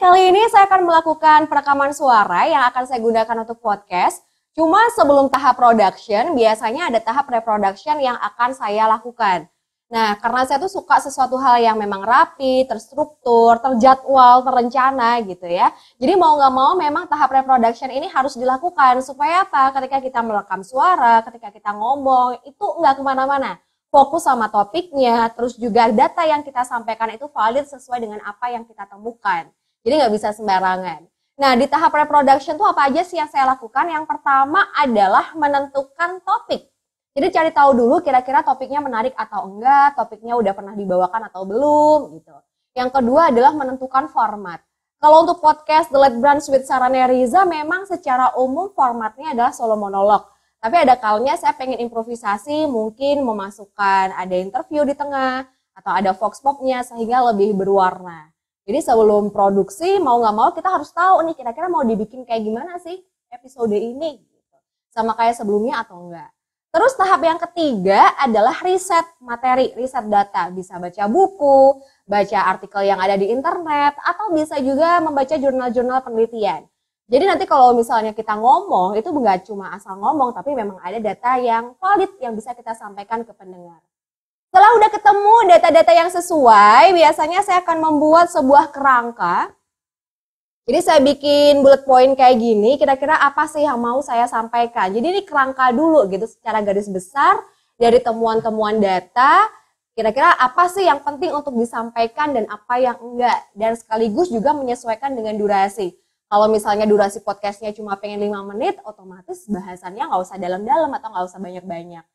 Kali ini saya akan melakukan perekaman suara yang akan saya gunakan untuk podcast. Cuma sebelum tahap production, biasanya ada tahap pre-production yang akan saya lakukan. Nah, karena saya tuh suka sesuatu hal yang memang rapi, terstruktur, terjadwal, terencana gitu ya. Jadi mau nggak mau memang tahap pre-production ini harus dilakukan. Supaya apa? Ketika kita merekam suara, ketika kita ngomong, itu nggak kemana-mana. Fokus sama topiknya, terus juga data yang kita sampaikan itu valid sesuai dengan apa yang kita temukan. Jadi nggak bisa sembarangan. Nah, di tahap pre-production tuh apa aja sih yang saya lakukan? Yang pertama adalah menentukan topik. Jadi cari tahu dulu kira-kira topiknya menarik atau enggak, topiknya udah pernah dibawakan atau belum gitu. Yang kedua adalah menentukan format. Kalau untuk podcast The Late Brunch with Sarah Neriza memang secara umum formatnya adalah solo monolog. Tapi ada kalanya saya pengen improvisasi, mungkin memasukkan ada interview di tengah atau ada vox popnya sehingga lebih berwarna. Jadi sebelum produksi mau nggak mau kita harus tahu nih kira-kira mau dibikin kayak gimana sih episode ini gitu. Sama kayak sebelumnya atau enggak. Terus tahap yang ketiga adalah riset materi, riset data. Bisa baca buku, baca artikel yang ada di internet, atau bisa juga membaca jurnal-jurnal penelitian. Jadi nanti kalau misalnya kita ngomong itu nggak cuma asal ngomong tapi memang ada data yang valid yang bisa kita sampaikan ke pendengar. Setelah udah ketemu data-data yang sesuai, biasanya saya akan membuat sebuah kerangka. Jadi saya bikin bullet point kayak gini, kira-kira apa sih yang mau saya sampaikan. Jadi ini kerangka dulu gitu secara garis besar dari temuan-temuan data, kira-kira apa sih yang penting untuk disampaikan dan apa yang enggak. Dan sekaligus juga menyesuaikan dengan durasi. Kalau misalnya durasi podcastnya cuma pengen 5 menit, otomatis bahasannya nggak usah dalam-dalam atau nggak usah banyak-banyak.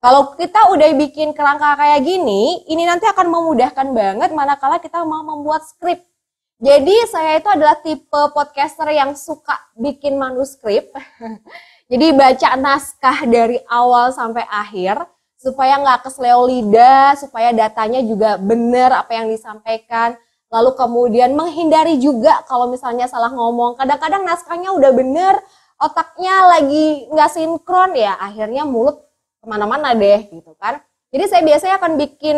Kalau kita udah bikin kerangka kayak gini, ini nanti akan memudahkan banget manakala kita mau membuat skrip. Jadi saya itu adalah tipe podcaster yang suka bikin manuskrip. Jadi baca naskah dari awal sampai akhir, supaya nggak kesleo lidah, supaya datanya juga benar apa yang disampaikan. Lalu kemudian menghindari juga kalau misalnya salah ngomong. Kadang-kadang naskahnya udah benar, otaknya lagi nggak sinkron ya, akhirnya mulut kemana-mana deh gitu kan. Jadi saya biasanya akan bikin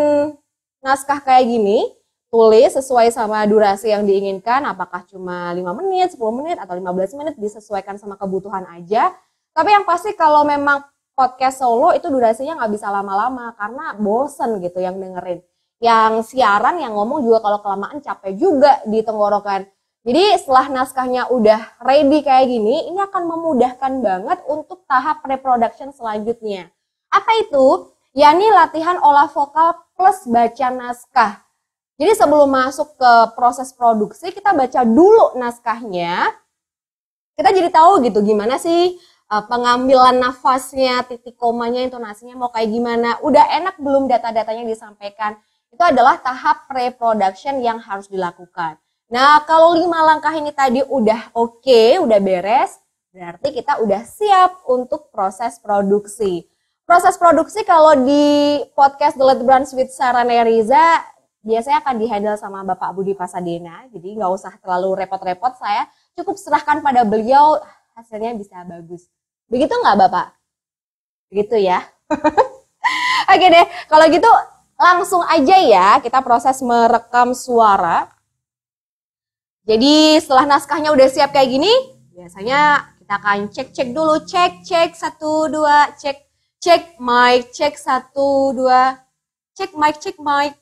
naskah kayak gini, tulis sesuai sama durasi yang diinginkan, apakah cuma 5 menit, 10 menit, atau 15 menit, disesuaikan sama kebutuhan aja. Tapi yang pasti kalau memang podcast solo itu durasinya nggak bisa lama-lama, karena bosen gitu yang dengerin. Yang siaran, yang ngomong juga kalau kelamaan capek juga di tenggorokan. Jadi setelah naskahnya udah ready kayak gini, ini akan memudahkan banget untuk tahap pre-production selanjutnya. Apa itu? Yakni latihan olah vokal plus baca naskah. Jadi sebelum masuk ke proses produksi, kita baca dulu naskahnya. Kita jadi tahu gitu gimana sih pengambilan nafasnya, titik komanya, intonasinya mau kayak gimana. Udah enak belum data-datanya disampaikan. Itu adalah tahap pre-production yang harus dilakukan. Nah, kalau 5 langkah ini tadi udah oke, udah beres, berarti kita udah siap untuk proses produksi. Proses produksi kalau di podcast The Late Brunch with Sarah Neriza biasanya akan dihandle sama Bapak Budi Pasadena. Jadi nggak usah terlalu repot-repot, saya cukup serahkan pada beliau, hasilnya bisa bagus. Begitu nggak Bapak? Begitu ya. Oke deh, kalau gitu langsung aja ya kita proses merekam suara. Jadi setelah naskahnya udah siap kayak gini, biasanya kita akan cek dulu, cek 1, 2, cek mic, cek 1, 2, cek mic.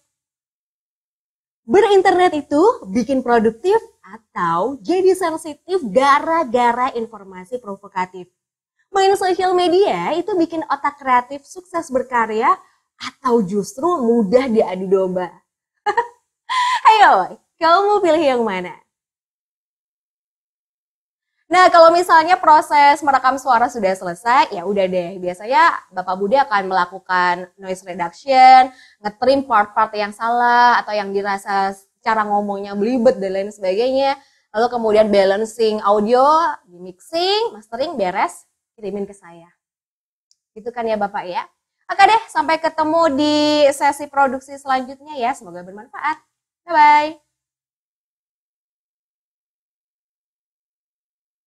Berinternet itu bikin produktif atau jadi sensitif gara-gara informasi provokatif. Main sosial media itu bikin otak kreatif sukses berkarya atau justru mudah diadu domba. Ayo, kamu pilih yang mana? Nah, kalau misalnya proses merekam suara sudah selesai, ya udah deh. Biasanya Bapak Budi akan melakukan noise reduction, ngetrim part-part yang salah atau yang dirasa cara ngomongnya belibet dan lain sebagainya. Lalu kemudian balancing audio, mixing, mastering, beres, kirimin ke saya. Gitu kan ya Bapak ya. Oke deh, sampai ketemu di sesi produksi selanjutnya ya. Semoga bermanfaat. Bye-bye.